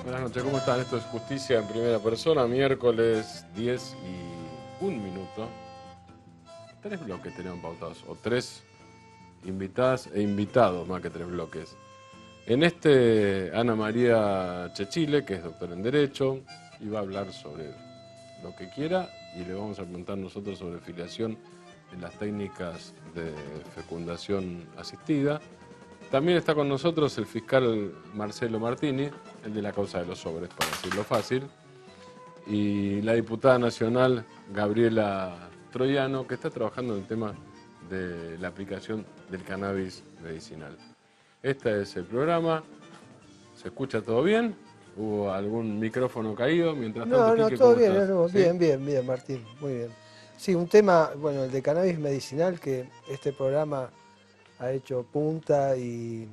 Buenas noches, ¿cómo están? Esto es Justicia en Primera Persona, miércoles 10:01. 3 bloques tenemos pautados, o 3 invitadas e invitados, más que 3 bloques. En este, Ana María Chechile, que es doctora en Derecho, y va a hablar sobre lo que quiera, y le vamos a preguntar nosotros sobre filiación en las técnicas de fecundación asistida. También está con nosotros el fiscal Marcelo Martini, el de la causa de los sobres, para decirlo fácil, y la diputada nacional Gabriela Troyano, que está trabajando en el tema de la aplicación del cannabis medicinal. Este es el programa. ¿Se escucha todo bien? ¿Hubo algún micrófono caído? Mientras tanto, No, Quique, todo ¿cómo bien, estás? no, ¿Sí? bien, Martín, muy bien. Sí, un tema, bueno, el de cannabis medicinal, que este programa ha hecho punta y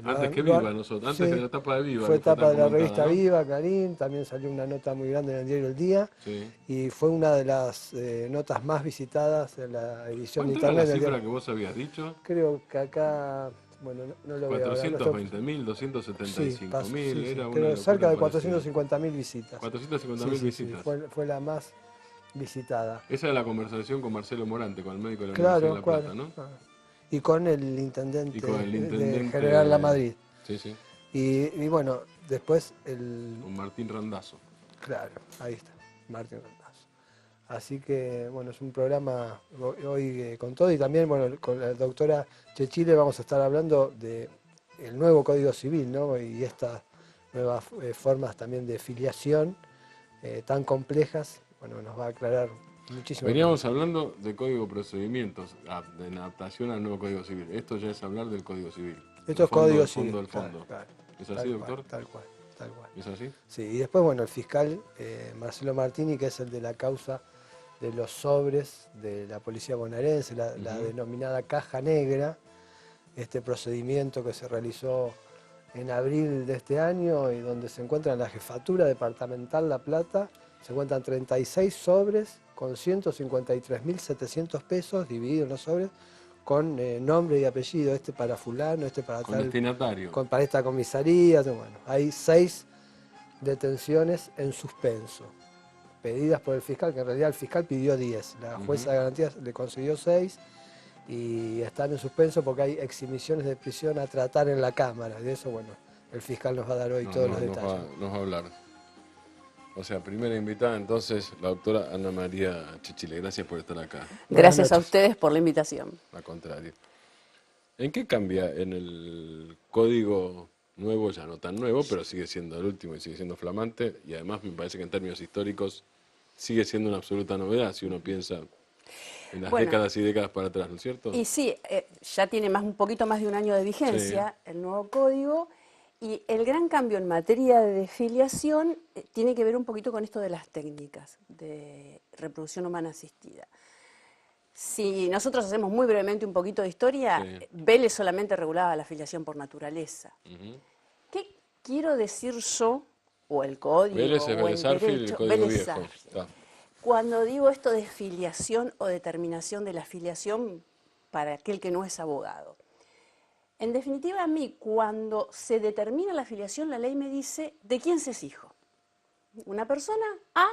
Antes que Viva nosotros, antes de sí, la etapa de Viva, fue que fue etapa tan de la comentada, revista ¿no? Viva, Clarín, también salió una nota muy grande en el diario El Día, Sí. y fue una de las notas más visitadas en la edición de ¿Cuánto era la internet del cifra diario. que vos habías dicho? Creo que acá, bueno, no lo veo ahora. 420.000, Sí, 275.000, era una creo cerca locura de parecida. 450.000 visitas. 450.000 Sí, visitas. fue la más visitada. Esa es la conversación con Marcelo Morante, con el médico de la Universidad de Claro, La claro. Plata, ¿no? Y con el Y con intendente el de General La intendente, Madrid. sí, sí, Y bueno, después con Martín Randazzo. claro, ahí está, Martín Randazzo. Así que, bueno, es un programa hoy con todo, y también, bueno, con la doctora Chechile vamos a estar hablando de el nuevo Código Civil, ¿no? Y estas nuevas formas también de filiación tan complejas. Bueno, nos va a aclarar muchísimo el tema. Veníamos hablando de código de procedimientos, de adaptación al nuevo Código Civil. Esto ya es hablar del Código Civil. Esto El es fondo, Código el Civil, fondo, el claro, fondo. claro. ¿Es así, doctor? Tal cual, tal cual. ¿Es así? Sí, y después, bueno, el fiscal Marcelo Martini, que es el de la causa de los sobres de la policía bonaerense, la denominada caja negra, este procedimiento que se realizó en abril de este año y donde se encuentra en la jefatura departamental La Plata, se encuentran 36 sobres con 153.700 pesos divididos en los sobres con nombre y apellido, este para fulano, este para Con tal, destinatario. para esta comisaría. Bueno, hay 6 detenciones en suspenso, pedidas por el fiscal, que en realidad el fiscal pidió 10. La jueza de garantías le concedió 6 y están en suspenso porque hay exhibiciones de prisión a tratar en la Cámara. De eso, bueno, el fiscal nos va a dar hoy No, todos no, los detalles. nos va a hablar. O sea, primera invitada entonces, la doctora Ana María Chichile. Gracias por estar acá. Buenas Gracias a noches. ustedes por la invitación. Al contrario. ¿En qué cambia en el código nuevo, ya no tan nuevo, pero sigue siendo el último y sigue siendo flamante? Y además me parece que en términos históricos sigue siendo una absoluta novedad si uno piensa en las Bueno, décadas y décadas para atrás, ¿no es cierto? y sí, ya tiene un poquito más de un año de Sí. vigencia el nuevo código, y el gran cambio en materia de filiación tiene que ver un poquito con esto de las técnicas de reproducción humana asistida. Si nosotros hacemos muy brevemente un poquito de historia, Sí. Vélez solamente regulaba la filiación por naturaleza. Ujú. ¿Qué quiero decir yo, o el código, Vélez es o Vélez el Arfield y el derecho? código Vélez viejo. Sarsfield. Está. Cuando digo esto de filiación o determinación de la filiación para aquel que no es abogado. En definitiva, a mí, cuando se determina la filiación, la ley me dice de quién se es hijo. Una persona A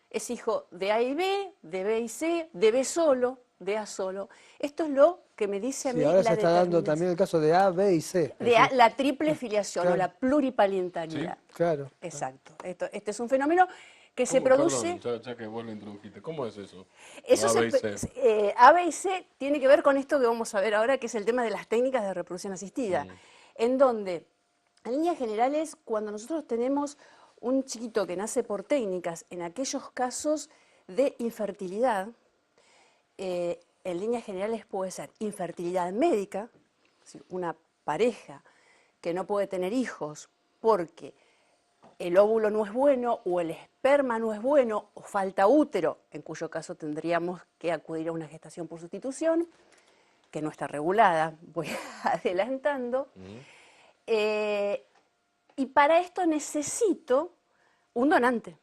es hijo de A y B, de B y C, de B solo, de A solo. Esto es lo que me dice a Sí, mí ahora se la está dando determinación. también el caso de A, B y C. Es De decir, la triple filiación o claro, la pluriparentalidad. claro. Exacto. Este es un fenómeno que se ¿Cómo? Perdón, produce. ya que vos lo introdujiste. ¿Cómo es eso? Lo Eso A, B y C. A, B y C tiene que ver con esto que vamos a ver ahora, que es el tema de las técnicas de reproducción asistida, en donde, en líneas generales, cuando nosotros tenemos un chiquito que nace por técnicas, en aquellos casos de infertilidad, en líneas generales puede ser infertilidad médica, es decir, una pareja que no puede tener hijos porque el óvulo no es bueno o el esperma no es bueno o falta útero, en cuyo caso tendríamos que acudir a una gestación por sustitución, que no está regulada, voy adelantando. Y para esto necesito un donante.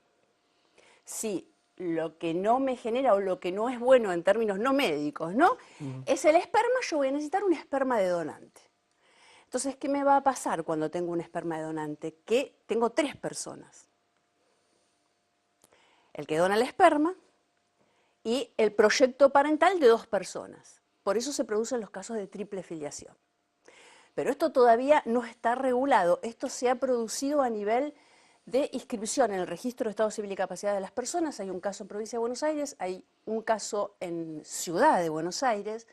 Si lo que no me genera o lo que no es bueno en términos no médicos, ¿no? Es el esperma, yo voy a necesitar un esperma de donante. Entonces, ¿qué me va a pasar cuando tengo un esperma de donante? Que tengo 3 personas. El que dona el esperma y el proyecto parental de 2 personas. Por eso se producen los casos de triple filiación. Pero esto todavía no está regulado. Esto se ha producido a nivel de inscripción en el Registro de Estado Civil y Capacidad de las Personas. Hay un caso en Provincia de Buenos Aires, hay un caso en Ciudad de Buenos Aires,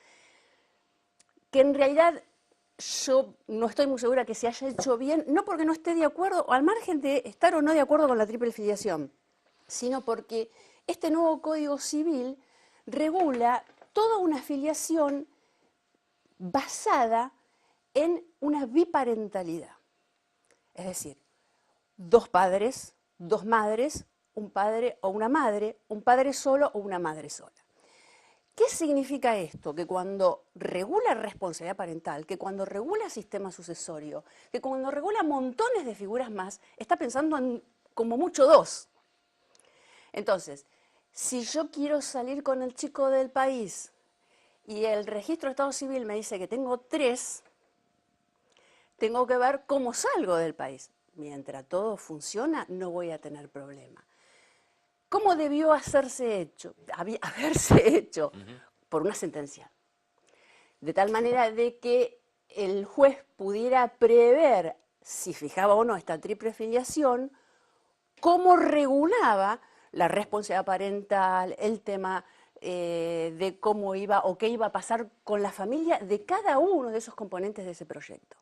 que en realidad yo no estoy muy segura que se haya hecho bien, no porque no esté de acuerdo, o al margen de estar o no de acuerdo con la triple filiación, sino porque este nuevo Código Civil regula toda una filiación basada en una biparentalidad. Es decir, 2 padres, 2 madres, un padre o una madre, un padre solo o una madre sola. ¿Qué significa esto? Que cuando regula responsabilidad parental, que cuando regula sistema sucesorio, que cuando regula montones de figuras más, está pensando en como mucho 2. Entonces, si yo quiero salir con el chico del país y el registro de Estado Civil me dice que tengo 3, tengo que ver cómo salgo del país. Mientras todo funciona, no voy a tener problema. ¿Cómo debió haberse hecho? Por una sentencia. De tal manera de que el juez pudiera prever, si fijaba o no esta triple filiación, cómo regulaba la responsabilidad parental, el tema de cómo iba o qué iba a pasar con la familia de cada uno de esos componentes de ese proyecto.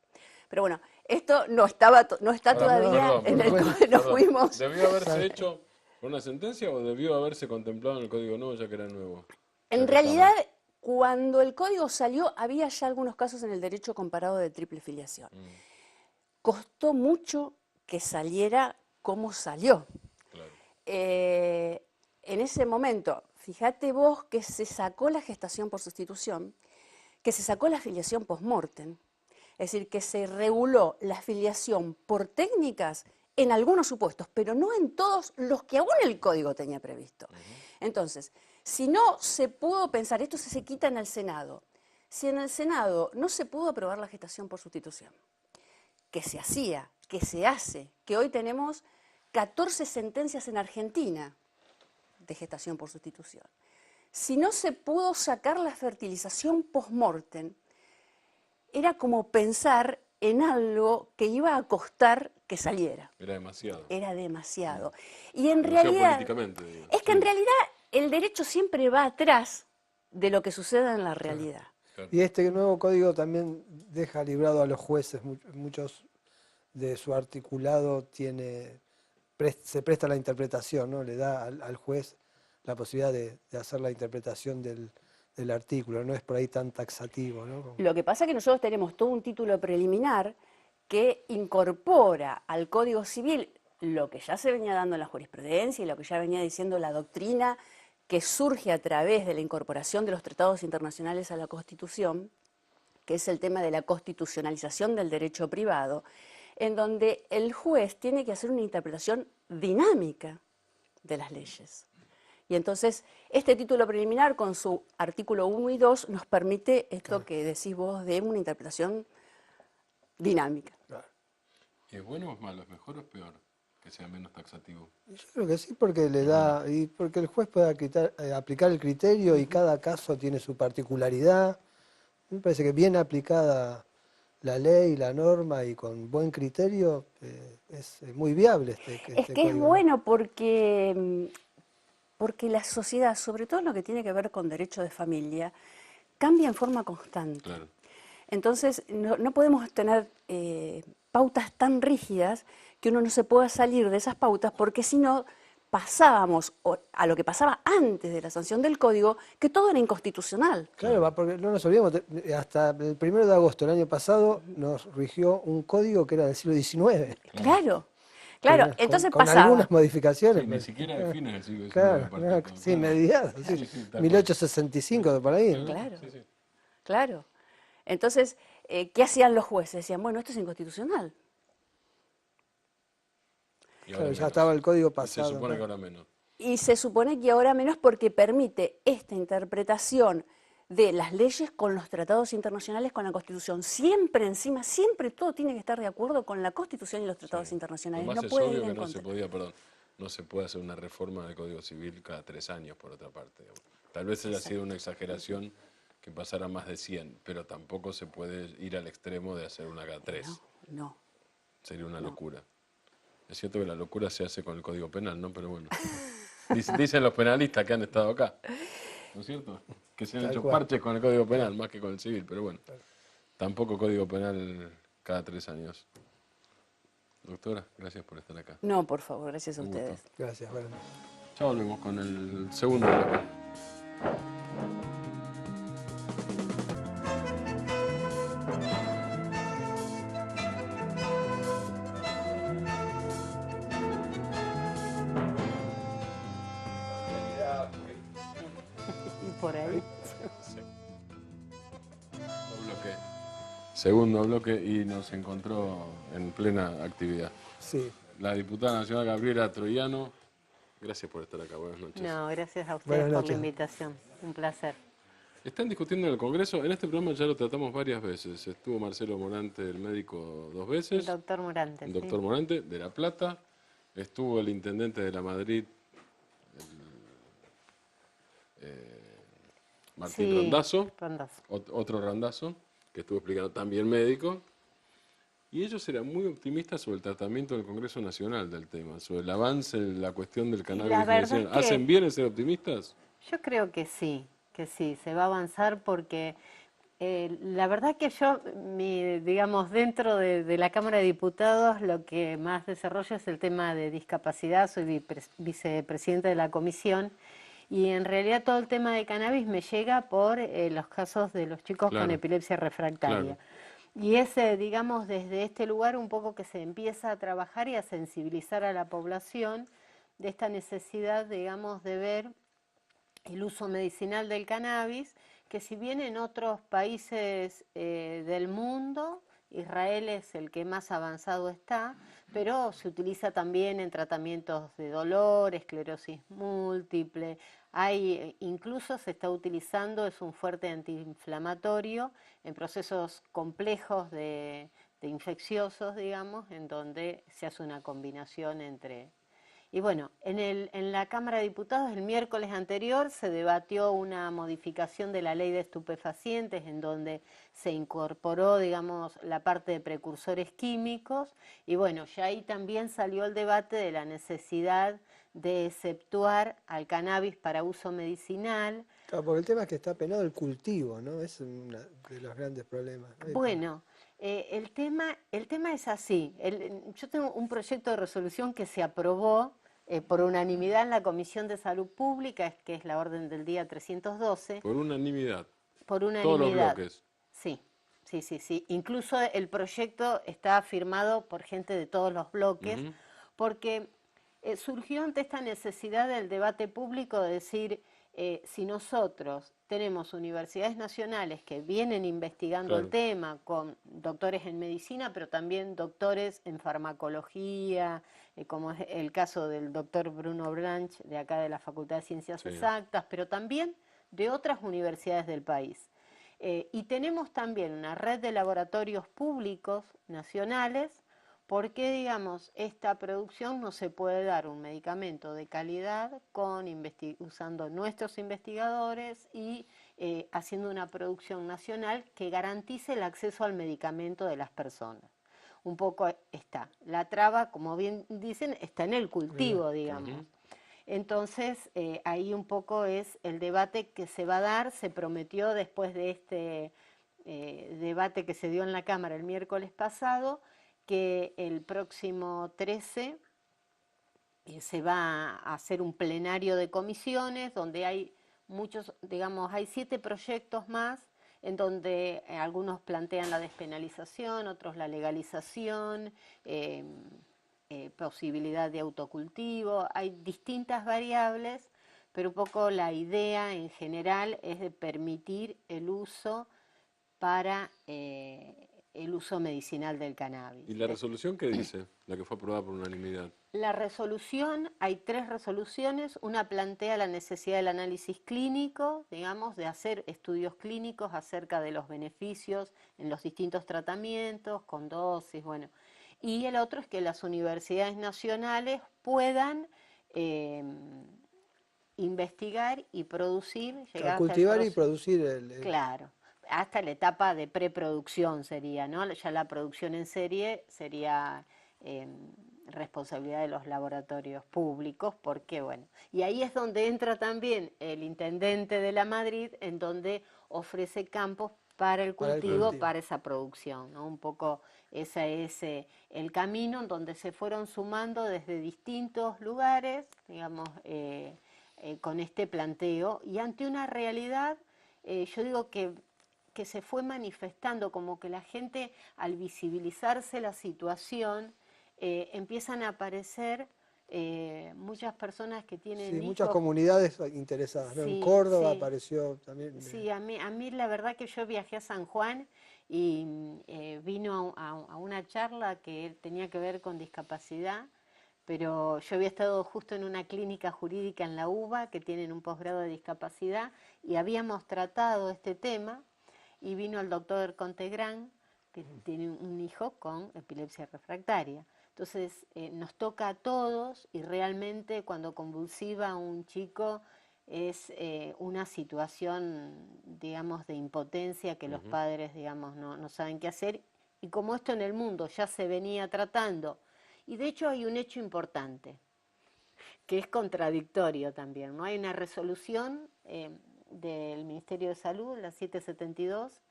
Pero bueno, esto no está Ahora, todavía en el código, no fuimos. ¿Debió haberse hecho por una sentencia o debió haberse contemplado en el Código Nuevo ya que era nuevo? En realidad, cuando el código salió, había ya algunos casos en el derecho comparado de triple filiación. Costó mucho que saliera como salió. Claro. En ese momento, fíjate vos que se sacó la gestación por sustitución, que se sacó la filiación post-mortem, es decir, que se reguló la filiación por técnicas en algunos supuestos, pero no en todos los que aún el código tenía previsto. Entonces, si no se pudo pensar, esto se quita en el Senado, si en el Senado no se pudo aprobar la gestación por sustitución, que se hacía, que se hace, que hoy tenemos 14 sentencias en Argentina de gestación por sustitución, si no se pudo sacar la fertilización post-mortem, era como pensar en algo que iba a costar que saliera. Era demasiado. Era demasiado. Y en realidad, políticamente, digo. es que en realidad el derecho siempre va atrás de lo que suceda en la realidad. Claro. Y este nuevo código también deja librado a los jueces, muchos de su articulado se presta a la interpretación, ¿no? Le da al juez la posibilidad de hacer la interpretación del artículo, no es por ahí tan taxativo, ¿no? Lo que pasa es que nosotros tenemos todo un título preliminar que incorpora al Código Civil lo que ya se venía dando en la jurisprudencia y lo que ya venía diciendo la doctrina que surge a través de la incorporación de los tratados internacionales a la Constitución, que es el tema de la constitucionalización del derecho privado, en donde el juez tiene que hacer una interpretación dinámica de las leyes. Y entonces, este título preliminar con su artículo 1 y 2 nos permite esto que decís vos de una interpretación dinámica. Claro. ¿Y es bueno o es malo? ¿Es mejor o es peor que sea menos taxativo? Yo creo que sí, porque le da, y porque el juez puede aplicar el criterio y cada caso tiene su particularidad. Me parece que bien aplicada la ley, la norma y con buen criterio es muy viable este Es que código, es ¿no? bueno porque la sociedad, sobre todo en lo que tiene que ver con derecho de familia, cambia en forma constante. Claro. Entonces, no podemos tener pautas tan rígidas que uno no se pueda salir de esas pautas, porque si no, pasábamos a lo que pasaba antes de la sanción del código, que todo era inconstitucional. Claro, porque no nos olvidemos, hasta el 1 de agosto del año pasado nos rigió un código que era del siglo XIX. Claro, claro, entonces con pasaba. algunas modificaciones. Sí, ni siquiera define el siglo XIX. Claro, aparte, sí, mediados, sí. Sí, sí, tal 1865 de por ahí, ¿no? Claro, Sí, sí. claro. Entonces, ¿qué hacían los jueces? Decían, bueno, esto es inconstitucional. Y ahora Claro, ya menos. estaba el código Y pasado. se supone ¿no? que ahora menos. Y se supone que ahora menos porque permite esta interpretación de las leyes con los tratados internacionales, con la Constitución. Siempre encima, siempre todo tiene que estar de acuerdo con la Constitución y los tratados Sí. internacionales. Lo más No es puede obvio ir que en no se contra. podía, perdón, no se puede hacer una reforma del Código Civil cada 3 años, por otra parte. Digamos. Tal vez haya sido una exageración que pasara más de 100, pero tampoco se puede ir al extremo de hacer una cada 3. No. Sería una locura. Es cierto que la locura se hace con el Código Penal, ¿no? Pero bueno. Dicen los penalistas que han estado acá, ¿no es cierto? Que se han Tal hecho cual. parches con el Código Penal más que con el civil, pero bueno. Tampoco Código Penal cada 3 años. Doctora, gracias por estar acá. No, por favor, gracias a Un gusto. ustedes. Gracias, bueno. Ya volvemos con el segundo bloque. Y por ahí. Segundo bloque y nos encontró en plena actividad. Sí. La diputada nacional Gabriela Troiano, gracias por estar acá, buenas noches. No, gracias a ustedes Buenas por la noches. invitación. Un placer. Están discutiendo en el Congreso, en este programa ya lo tratamos varias veces. Estuvo Marcelo Morante, el médico, 2 veces. El doctor Morante. El sí. doctor Morante, de La Plata. Estuvo el intendente de la Madrid, Martín Sí, Randazzo. Randazzo. Otro Randazzo, que estuvo explicando, también médico. Y ellos eran muy optimistas sobre el tratamiento del Congreso Nacional del tema, sobre el avance de la cuestión del cannabis la verdad medicinal. es que- ¿Hacen bien en ser optimistas? Yo creo que sí, se va a avanzar porque la verdad que yo, digamos, dentro de la Cámara de Diputados, lo que más desarrollo es el tema de discapacidad, soy vicepresidenta de la comisión, y en realidad todo el tema de cannabis me llega por los casos de los chicos con Claro, epilepsia refractaria. claro. Y es, digamos, desde este lugar un poco que se empieza a trabajar y a sensibilizar a la población de esta necesidad, digamos, de ver el uso medicinal del cannabis, que si bien en otros países del mundo, Israel es el que más avanzado está, pero se utiliza también en tratamientos de dolor, esclerosis múltiple, incluso se está utilizando, es un fuerte antiinflamatorio en procesos complejos de infecciosos, digamos, en donde se hace una combinación entre. Y bueno, en la Cámara de Diputados el miércoles anterior se debatió una modificación de la ley de estupefacientes en donde se incorporó, digamos, la parte de precursores químicos y bueno, ya ahí también salió el debate de la necesidad de exceptuar al cannabis para uso medicinal. Claro, porque el tema es que está penado el cultivo, ¿no? Es uno de los grandes problemas. Bueno, el tema es así. Yo tengo un proyecto de resolución que se aprobó por unanimidad en la Comisión de Salud Pública, que es la orden del día 312. Por unanimidad. Por Todos los unanimidad. bloques. Sí. Incluso el proyecto está firmado por gente de todos los bloques, porque surgió ante esta necesidad del debate público de decir, si nosotros tenemos universidades nacionales que vienen investigando el tema con doctores en medicina, pero también doctores en farmacología, como es el caso del doctor Bruno Branch, de acá de la Facultad de Ciencias Exactas, pero también de otras universidades del país. Y tenemos también una red de laboratorios públicos nacionales, porque, digamos, esta producción no se puede dar un medicamento de calidad usando nuestros investigadores y haciendo una producción nacional que garantice el acceso al medicamento de las personas. Un poco está. La traba, como bien dicen, está en el cultivo, digamos. Entonces, ahí un poco es el debate que se va a dar. Se prometió después de este debate que se dio en la Cámara el miércoles pasado, que el próximo 13 se va a hacer un plenario de comisiones donde hay muchos, digamos, hay 7 proyectos más en donde algunos plantean la despenalización, otros la legalización, posibilidad de autocultivo, hay distintas variables, pero un poco la idea en general es de permitir el uso para el uso medicinal del cannabis. ¿Y la resolución qué dice? La que fue aprobada por unanimidad. La resolución, hay 3 resoluciones. Una plantea la necesidad del análisis clínico, digamos, de hacer estudios clínicos acerca de los beneficios en los distintos tratamientos, con dosis, bueno. Y el otro es que las universidades nacionales puedan investigar y producir, llegar Cultivar y producir Claro, hasta la etapa de preproducción sería, ¿no? Ya la producción en serie sería responsabilidad de los laboratorios públicos, porque bueno, y ahí es donde entra también el intendente de la Madrid, en donde ofrece campos para el cultivo, para esa producción, ¿no? Un poco ese es el camino en donde se fueron sumando desde distintos lugares, digamos, con este planteo, y ante una realidad, yo digo que se fue manifestando, como que la gente, al visibilizarse la situación, empiezan a aparecer muchas personas que tienen hijos. Muchas comunidades interesadas, ¿no? En Córdoba apareció también. Sí, a mí la verdad que yo viajé a San Juan y vino a una charla que tenía que ver con discapacidad, pero yo había estado justo en una clínica jurídica en la UBA, que tienen un posgrado de discapacidad, y habíamos tratado este tema, y vino el doctor Contegrán, que tiene un hijo con epilepsia refractaria. Entonces nos toca a todos, y realmente cuando convulsiva un chico es una situación, digamos, de impotencia que los padres, digamos, no saben qué hacer. Y como esto en el mundo ya se venía tratando, y de hecho hay un hecho importante, que es contradictorio también, ¿no? Hay una resolución del Ministerio de Salud, la 772,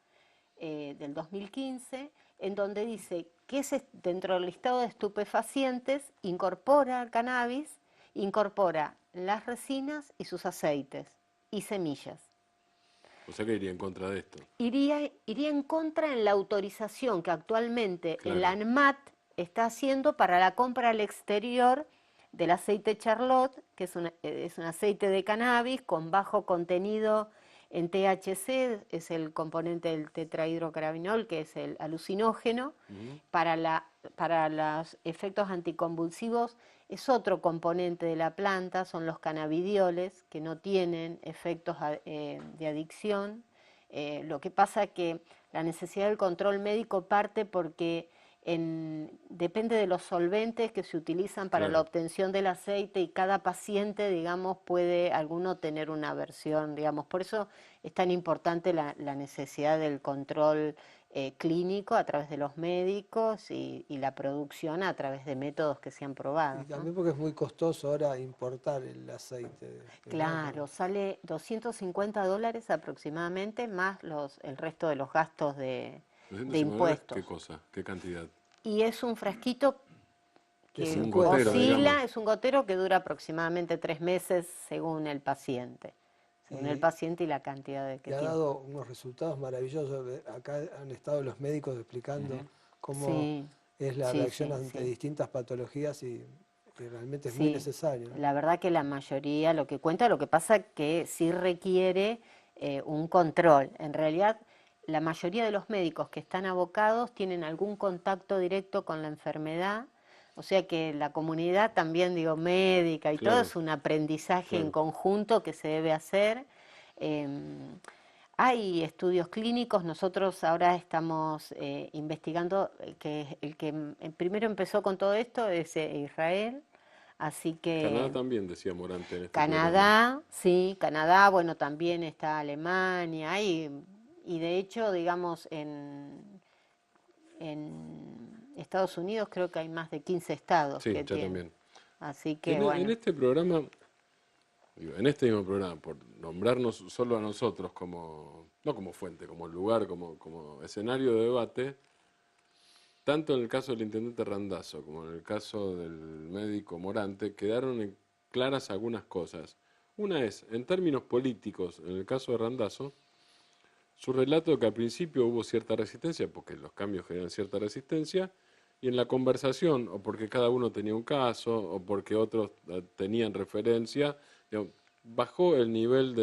del 2015, en donde dice que dentro del listado de estupefacientes incorpora cannabis, incorpora las resinas y sus aceites y semillas. O sea que iría en contra de esto. Iría en contra en la autorización que actualmente el ANMAT está haciendo para la compra al exterior del aceite Charlotte, que es un aceite de cannabis con bajo contenido en THC, es el componente del tetrahidrocannabinol, que es el alucinógeno. Para los efectos anticonvulsivos es otro componente de la planta, son los cannabidioles, que no tienen efectos de adicción. Lo que pasa es que la necesidad del control médico parte porque depende de los solventes que se utilizan para la obtención del aceite, y cada paciente, digamos, puede alguno tener una aversión, digamos. Por eso es tan importante la necesidad del control clínico a través de los médicos y la producción a través de métodos que se han probado. Y también porque es muy costoso ahora importar el aceite. Claro, sale $250 aproximadamente, más el resto de los gastos de impuestos. ¿Qué cosa? ¿Qué cantidad? Y es un frasquito que es un gotero, oscila, digamos. es un gotero que dura aproximadamente 3 meses según el paciente. Según el paciente y la cantidad de que ha tiene. dado unos resultados maravillosos. Acá han estado los médicos explicando cómo es la reacción ante distintas patologías, y realmente es muy necesario, ¿no? La verdad que la mayoría lo que cuenta, lo que pasa que sí requiere un control. En realidad, la mayoría de los médicos que están abocados tienen algún contacto directo con la enfermedad, o sea que la comunidad también, digo, médica y todo es un aprendizaje en conjunto que se debe hacer. Hay estudios clínicos, nosotros ahora estamos investigando, que el que primero empezó con todo esto es Israel, así que... Canadá también, decía Morante en este Canadá, programa. sí, Canadá, bueno, también está Alemania, y de hecho, digamos, en Estados Unidos creo que hay más de 15 estados Sí, que ya tienen. también. Así que, En este programa, en este mismo programa, por nombrarnos solo a nosotros como, no como fuente, como lugar, como escenario de debate, tanto en el caso del intendente Randazzo como en el caso del médico Morante, quedaron claras algunas cosas. Una es, en términos políticos, en el caso de Randazzo, su relato de que al principio hubo cierta resistencia, porque los cambios generan cierta resistencia, y en la conversación, o porque cada uno tenía un caso, o porque otros tenían referencia, digamos, bajó el nivel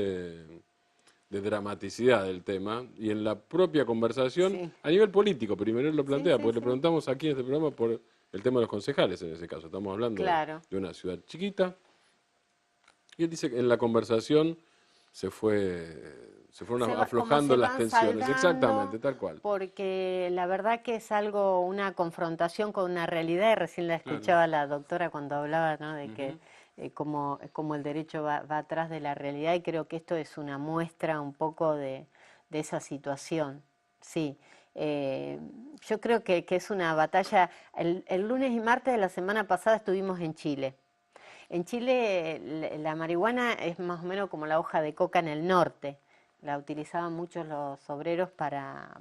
de dramaticidad del tema, y en la propia conversación, Sí. a nivel político, primero él lo plantea, sí, porque le sí. preguntamos aquí en este programa por el tema de los concejales en ese caso, estamos hablando Claro. de una ciudad chiquita, y él dice que en la conversación se fueron Como aflojando se las van tensiones, saldando, exactamente, tal cual. porque la verdad que es algo, una confrontación con una realidad, y recién la escuchaba la doctora cuando hablaba, ¿no? De que como el derecho va atrás de la realidad, y creo que esto es una muestra un poco de esa situación, sí. Yo creo que es una batalla. El lunes y martes de la semana pasada estuvimos en Chile. En Chile la marihuana es más o menos como la hoja de coca en el norte. La utilizaban muchos los obreros para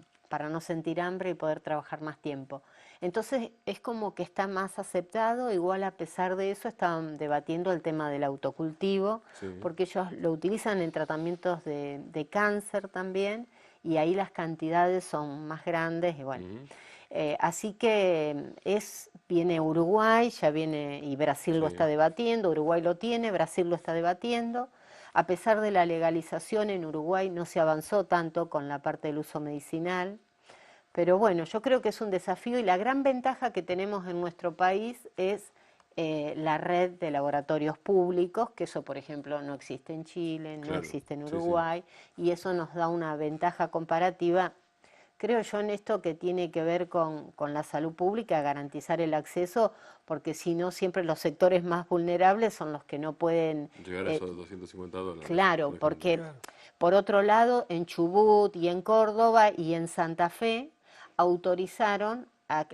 no sentir hambre y poder trabajar más tiempo. Entonces es como que está más aceptado, igual a pesar de eso estaban debatiendo el tema del autocultivo, Sí. porque ellos lo utilizan en tratamientos de cáncer también, y ahí las cantidades son más grandes y bueno. Así que viene Uruguay, ya viene, y Brasil lo está debatiendo, Uruguay lo tiene, Brasil lo está debatiendo. A pesar de la legalización en Uruguay no se avanzó tanto con la parte del uso medicinal, pero bueno, yo creo que es un desafío, y la gran ventaja que tenemos en nuestro país es la red de laboratorios públicos, que eso por ejemplo no existe en Chile, no Claro, existe en sí, sí. Uruguay, y eso nos da una ventaja comparativa, creo yo, en esto que tiene que ver con la salud pública, garantizar el acceso, porque si no siempre los sectores más vulnerables son los que no pueden... Llegar a esos $250. Claro, por ejemplo. porque Claro. por otro lado, en Chubut y en Córdoba y en Santa Fe autorizaron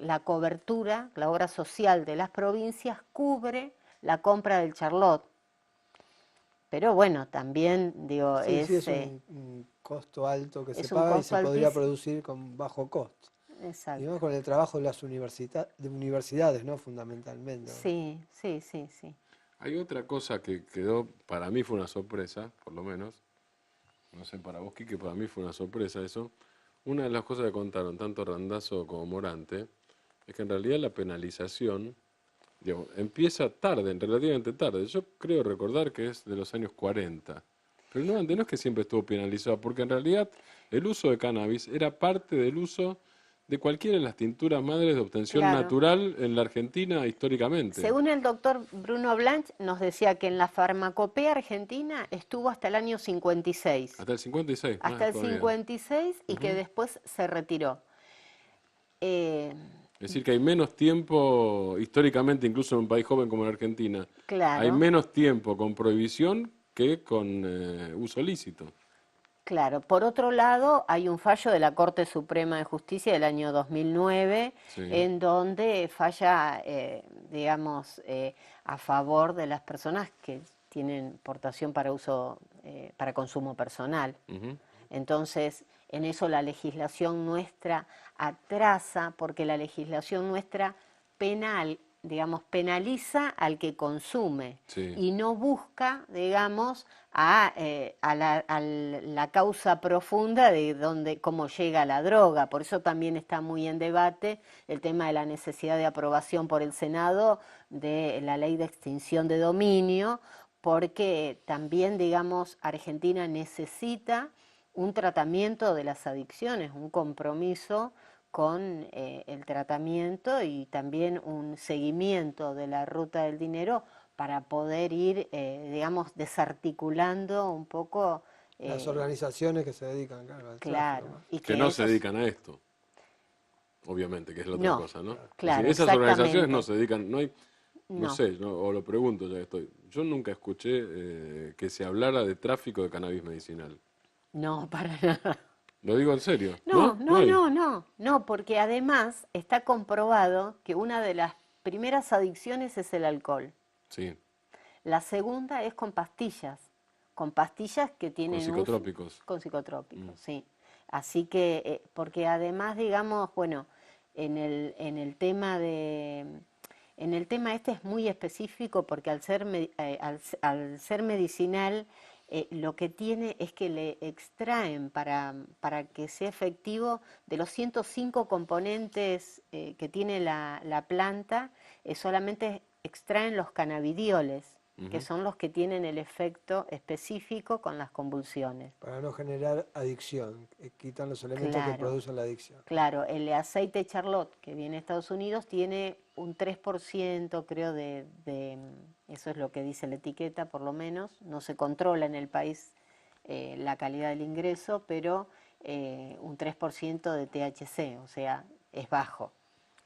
la cobertura, la obra social de las provincias cubre la compra del Charlotte. Pero bueno, también digo, Sí, sí, es un costo alto que se es un paga y costo se podría altísimo. producir con bajo costo. Y Exacto. más con el trabajo de las universidades, ¿no? Fundamentalmente. Sí, sí, sí, sí. Hay otra cosa que quedó, para mí fue una sorpresa, por lo menos, no sé para vos, Quique, para mí fue una sorpresa eso. Una de las cosas que contaron tanto Randazzo como Morante es que en realidad la penalización, digamos, empieza tarde, relativamente tarde. Yo creo recordar que es de los años 40. Pero no, no es que siempre estuvo penalizado, porque en realidad el uso de cannabis era parte del uso de cualquiera de las tinturas madres de obtención Claro. natural en la Argentina históricamente. Según el doctor Bruno Blanch, nos decía que en la farmacopea argentina estuvo hasta el año 56. Hasta el 56, más Hasta el todavía. 56, y que después se retiró. Es decir, que hay menos tiempo, históricamente, incluso en un país joven como la Argentina, Claro. hay menos tiempo con prohibición que con uso lícito. Claro, por otro lado, hay un fallo de la Corte Suprema de Justicia del año 2009, Sí. en donde falla, digamos, a favor de las personas que tienen portación para uso, para consumo personal. Entonces, en eso la legislación nuestra atrasa, porque la legislación nuestra penal, digamos, penaliza al que consume, Sí. y no busca, digamos, a la causa profunda de cómo llega la droga. Por eso también está muy en debate el tema de la necesidad de aprobación por el Senado de la ley de extinción de dominio, porque también, digamos, Argentina necesita un tratamiento de las adicciones, un compromiso con el tratamiento, y también un seguimiento de la ruta del dinero para poder ir, digamos, desarticulando un poco. Las organizaciones que se dedican, claro, al Claro. tráfico, ¿no? Y Que no se esos- dedican a esto. Obviamente, que es la otra No, cosa, ¿no? claro, Es decir, esas organizaciones exactamente. no se dedican, no hay, no No. sé, o lo pregunto ya que estoy. Yo nunca escuché que se hablara de tráfico de cannabis medicinal. No, para nada. Lo digo en serio. No, ¿No? no, hay. no, no, no, porque además está comprobado que una de las primeras adicciones es el alcohol. Sí, La segunda es con pastillas que tienen con psicotrópicos. con psicotrópicos, sí. Así que, porque además, digamos, bueno, en el tema este es muy específico, porque al ser medicinal, lo que tiene es que le extraen para que sea efectivo, de los 105 componentes que tiene la planta, solamente extraen los cannabidioles. que son los que tienen el efecto específico con las convulsiones. Para no generar adicción, quitan los elementos que producen la adicción. Claro, el aceite Charlotte que viene de Estados Unidos tiene un 3%, creo, eso es lo que dice la etiqueta, por lo menos. No se controla en el país la calidad del ingreso, pero un 3% de THC, o sea, es bajo.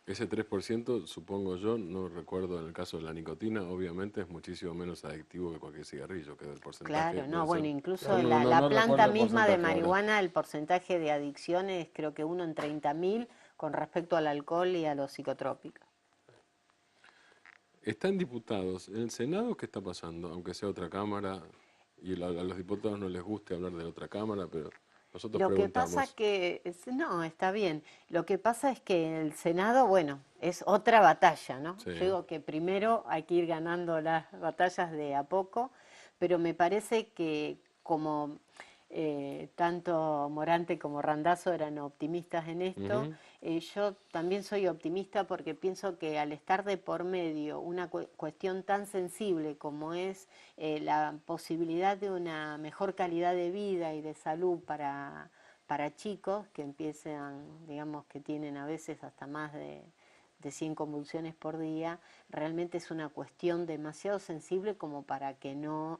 Ese 3%, supongo yo, no recuerdo en el caso de la nicotina, obviamente es muchísimo menos adictivo que cualquier cigarrillo, que el porcentaje. Claro, no, bueno, incluso no, la planta misma de marihuana, ahora, el porcentaje de adicciones creo que 1 en 30.000 con respecto al alcohol y a los psicotrópicos. Están diputados. ¿En el Senado qué está pasando? Aunque sea otra Cámara, y a los diputados no les guste hablar de otra Cámara, pero nosotros Lo que preguntamos. pasa no, está bien. Lo que pasa es que el Senado, bueno, es otra batalla, ¿no? Sí. Yo digo que primero hay que ir ganando las batallas de a poco, pero me parece que como tanto Morante como Randazzo eran optimistas en esto, yo también soy optimista porque pienso que al estar de por medio una cuestión tan sensible como es la posibilidad de una mejor calidad de vida y de salud para chicos que empiezan, digamos, que tienen a veces hasta más de 100 convulsiones por día, realmente es una cuestión demasiado sensible como para que no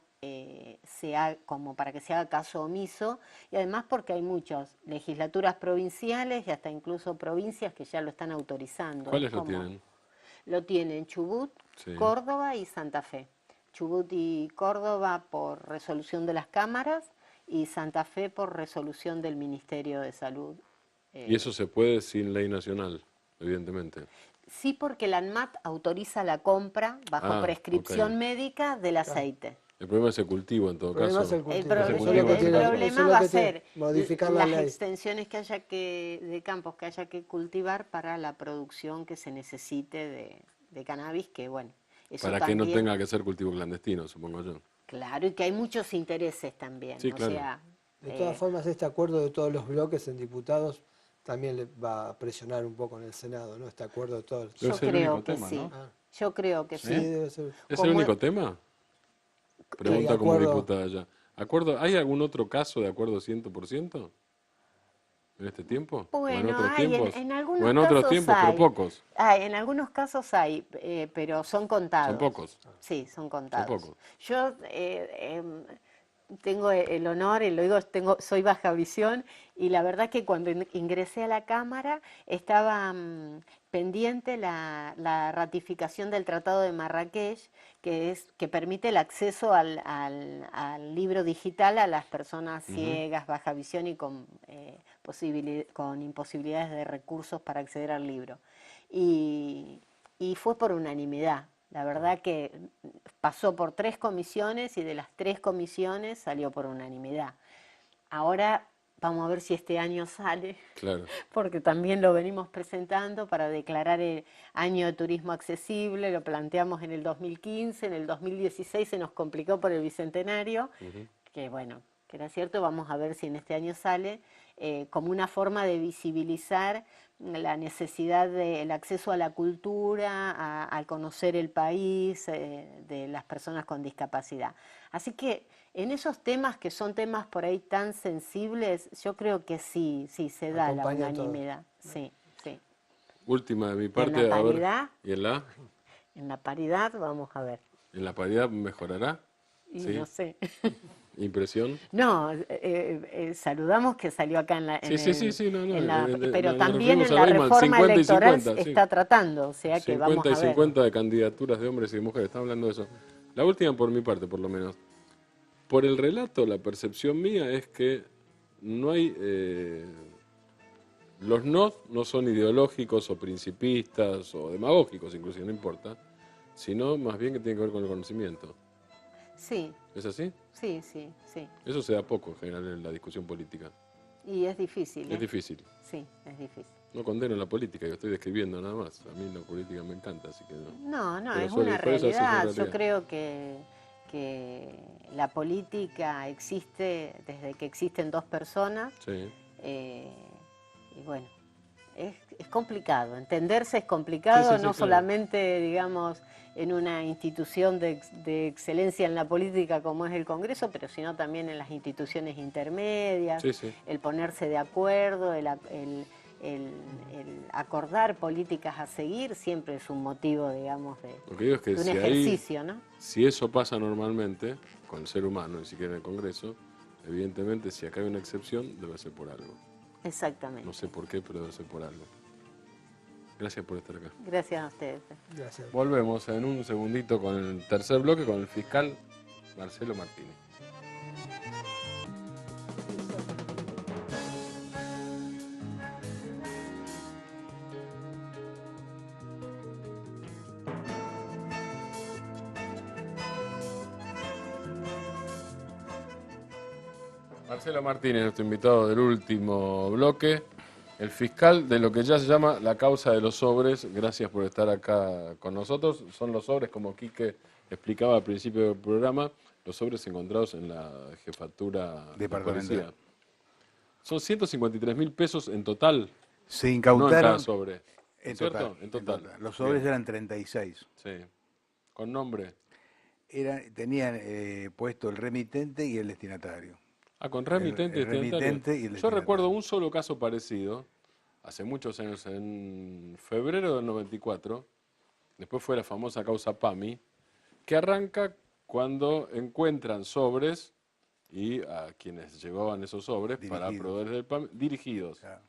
como para que se haga caso omiso, y además porque hay muchas legislaturas provinciales y hasta incluso provincias que ya lo están autorizando. ¿Cuáles lo tienen? Lo tienen Chubut, Sí. Córdoba y Santa Fe. Chubut y Córdoba por resolución de las cámaras y Santa Fe por resolución del Ministerio de Salud. Y eso se puede sin ley nacional, evidentemente. Sí, porque la ANMAT autoriza la compra bajo prescripción médica del aceite. El problema es el cultivo, en todo caso. El problema va a ser modificar las extensiones que haya de campos que haya que cultivar para la producción que se necesite de cannabis, que bueno, eso para también, que no tenga que ser cultivo clandestino, supongo yo. Claro, y que hay muchos intereses también. Sí, claro. O sea, de todas formas, este acuerdo de todos los bloques en diputados también le va a presionar un poco en el Senado, ¿no? Este acuerdo de todos. Yo creo que sí. Yo creo que sí. Debe ser. ¿Es el único tema? Pregunta como diputada ya. ¿Hay algún otro caso de acuerdo 100% en este tiempo? Bueno, ¿O en otros hay, tiempos? en algunos ¿O en otros casos tiempos, hay. pero pocos? En algunos casos hay, pero son contados. ¿Son pocos? Sí, son contados. Son pocos. Yo tengo el honor, y lo digo, soy baja visión, y la verdad que cuando ingresé a la Cámara estaba pendiente la ratificación del Tratado de Marrakech, que permite el acceso al libro digital a las personas ciegas, baja visión y con imposibilidades de recursos para acceder al libro. Y fue por unanimidad. La verdad que pasó por 3 comisiones y de las 3 comisiones salió por unanimidad. Ahora vamos a ver si este año sale, claro, porque también lo venimos presentando para declarar el año de turismo accesible, lo planteamos en el 2015, en el 2016 se nos complicó por el Bicentenario, que bueno, que era cierto, vamos a ver si en este año sale, como una forma de visibilizar la necesidad del acceso a la cultura, al conocer el país, de las personas con discapacidad. Así que en esos temas que son temas por ahí tan sensibles, yo creo que sí se da la unanimidad. Sí, sí. Última de mi parte. En la paridad, ¿Y en la? En la paridad, vamos a ver. ¿En la paridad mejorará? Y ¿sí? No sé. ¿Impresión? No, saludamos que salió acá en la... pero nos también en referimos la al RIMAL, reforma 50 y electoral 50, sí. está tratando, o sea que vamos a ver. 50 y 50 de candidaturas de hombres y de mujeres, estamos hablando de eso. La última por mi parte, por lo menos. Por el relato, la percepción mía es que no hay... los no son ideológicos o principistas o demagógicos, inclusive, no importa, sino más bien que tienen que ver con el conocimiento. Sí. ¿Es así? Sí, sí, sí. Eso se da poco en general en la discusión política. Y es difícil. Es difícil. Sí, es difícil. No condeno la política, yo estoy describiendo nada más. A mí la política me encanta, así que no. No, es una realidad. Yo creo que la política existe desde que existen 2 personas. Sí. Y bueno, es complicado. Entenderse es complicado, Sí, sí, no sí, claro. solamente, digamos, en una institución de excelencia en la política como es el Congreso, pero sino también en las instituciones intermedias, Sí, sí. el ponerse de acuerdo, el acordar políticas a seguir, siempre es un motivo, digamos, Lo que digo es que de un si ejercicio, ¿no? si eso pasa normalmente con el ser humano, ni siquiera en el Congreso, evidentemente si acá hay una excepción, debe ser por algo. Exactamente. No sé por qué, pero debe ser por algo. Gracias por estar acá. Gracias a ustedes. Gracias. Volvemos en un segundito con el tercer bloque con el fiscal Marcelo Martínez. Marcelo Martínez, nuestro invitado del último bloque, el fiscal de lo que ya se llama la causa de los sobres. Gracias por estar acá con nosotros. Son los sobres, como Quique explicaba al principio del programa, los sobres encontrados en la jefatura de Departamental. policía. Son 153.000 pesos en total, Se no en incautaron cada sobre. en ¿Cierto? total, En total. Los sobres Bien. eran 36. Sí. Con nombre. Tenían puesto el remitente y el destinatario. Ah, con remitente y el destinatario. remitente y el Yo destinatario. recuerdo un solo caso parecido, hace muchos años, en febrero del 94, después fue la famosa causa PAMI, que arranca cuando encuentran sobres y a quienes llevaban esos sobres para Dirigidos. proveedores del PAMI, dirigidos, Claro.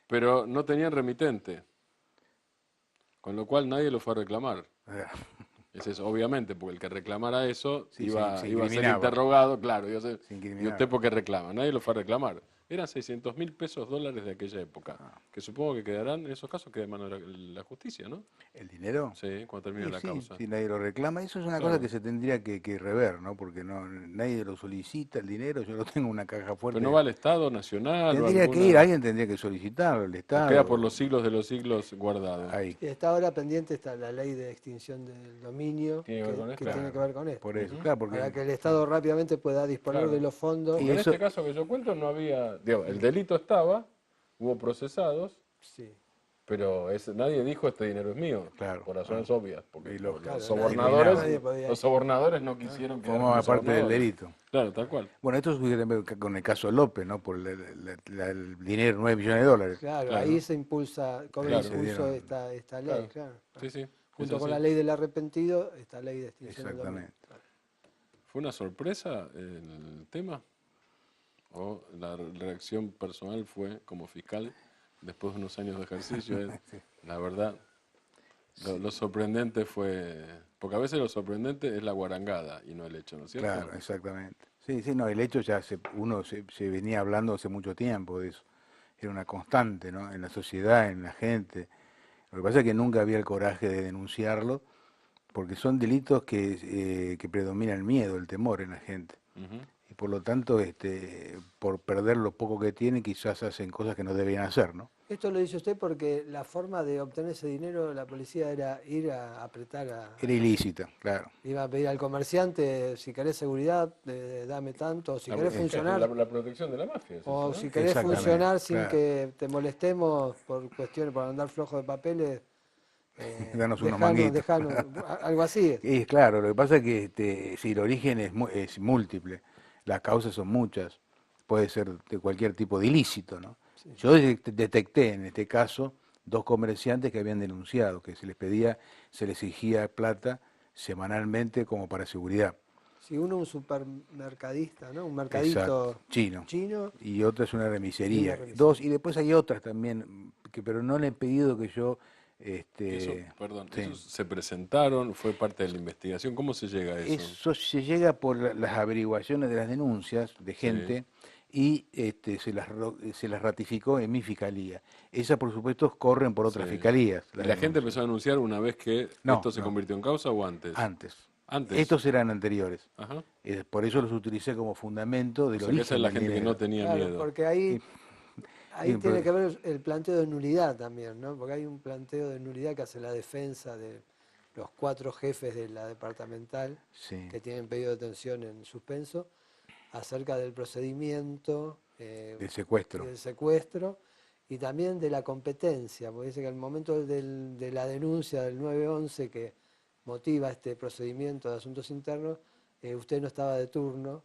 pero no tenían remitente, con lo cual nadie lo fue a reclamar. Ese es obviamente, porque el que reclamara eso Sí, iba se a ser incriminaba. interrogado, claro, iba a ser, Se ¿y incriminaba. usted por qué reclama? Nadie lo fue a reclamar. Eran 600.000 pesos dólares de aquella época, que supongo que quedarán, en esos casos, queda en manos de la justicia, ¿no? ¿El dinero? Sí, cuando termine la Sí, causa. si nadie lo reclama, eso es una Claro. cosa que se tendría que rever, ¿no? Porque nadie lo solicita, el dinero, yo lo tengo en una caja fuerte. Pero no va al Estado Nacional o Tendría que alguna... ir, alguien tendría que solicitarlo, el o Estado. queda por los siglos de los siglos guardado. Ahí, Y está ahora pendiente está la ley de extinción del dominio, ¿Tiene que ver con esto? tiene que ver con esto. por eso, claro, porque Para que el Estado rápidamente pueda disponer Claro. de los fondos. Porque Y en eso- este caso que yo cuento no había... Digo, el delito estaba, hubo procesados, Sí. pero nadie dijo este dinero es mío, Claro, por razones obvias, porque Y lógico. Claro, los nadie sobornadores, podía- los sobornadores no quisieron quedar formaba como parte del sobornadores. delito. Claro, tal cual. Bueno, esto sucede con el caso López, ¿no? Por el dinero, 9 millones de dólares. Claro, Claro. ahí se impulsa, cobra Claro. impulso Se esta ley, Claro. claro. Sí, sí. Junto es con así. la ley del arrepentido, esta ley de extinción del dominio. Exactamente. ¿Fue una sorpresa el tema? ¿O la reacción personal fue, como fiscal, después de unos años de ejercicio, la verdad, lo sorprendente fue... Porque a veces lo sorprendente es la guarangada y no el hecho, ¿no es cierto? Claro, exactamente. Sí, sí, no, el hecho ya uno se venía hablando hace mucho tiempo de eso. Era una constante, ¿no? En la sociedad, en la gente. Lo que pasa es que nunca había el coraje de denunciarlo, porque son delitos que predomina el miedo, el temor en la gente. Ujú. Y por lo tanto, por perder lo poco que tienen, quizás hacen cosas que no debían hacer, ¿no? Esto lo dice usted porque la forma de obtener ese dinero de la policía era ir a apretar Era ilícita, claro. iba a pedir al comerciante, si querés seguridad, dame tanto, si querés funcionar, La protección de la mafia. es o eso, si ¿no? querés Exactamente, funcionar sin claro. que te molestemos por cuestiones, por andar flojo de papeles, Danos unos dejanos, manguitos. algo así. Es claro, lo que pasa es que si el origen es múltiple, las causas son muchas, puede ser de cualquier tipo de ilícito, ¿no? Yo detecté en este caso 2 comerciantes que habían denunciado que se les exigía plata semanalmente como para seguridad. Si uno es un supermercadista, ¿no? Un mercadito Exacto, chino. chino, Y otra es una remisería. Y una remisería. 2, y después hay otras también, pero no le he pedido que yo... Eso, perdón, sí. ¿esos se presentaron? ¿Fue parte de la investigación? ¿Cómo se llega a eso? Eso se llega por las averiguaciones de las denuncias de gente y se las ratificó en mi fiscalía. Esas, por supuesto, corren por otras Sí. fiscalías. ¿Y las la gente denuncias. empezó a anunciar una vez que No, esto se no. convirtió en causa o antes? Antes. Antes. Estos eran anteriores. Ajá. Por eso los utilicé como fundamento del O sea, que origen esa es la del gente que dinero. no tenía claro, miedo. porque ahí y tiene pero- que ver el planteo de nulidad también, ¿no? Porque hay un planteo de nulidad que hace la defensa de los 4 jefes de la departamental Sí. que tienen pedido de detención en suspenso acerca del procedimiento Del secuestro. del secuestro y también de la competencia, porque dice que al momento de la denuncia del 911 que motiva este procedimiento de asuntos internos, usted no estaba de turno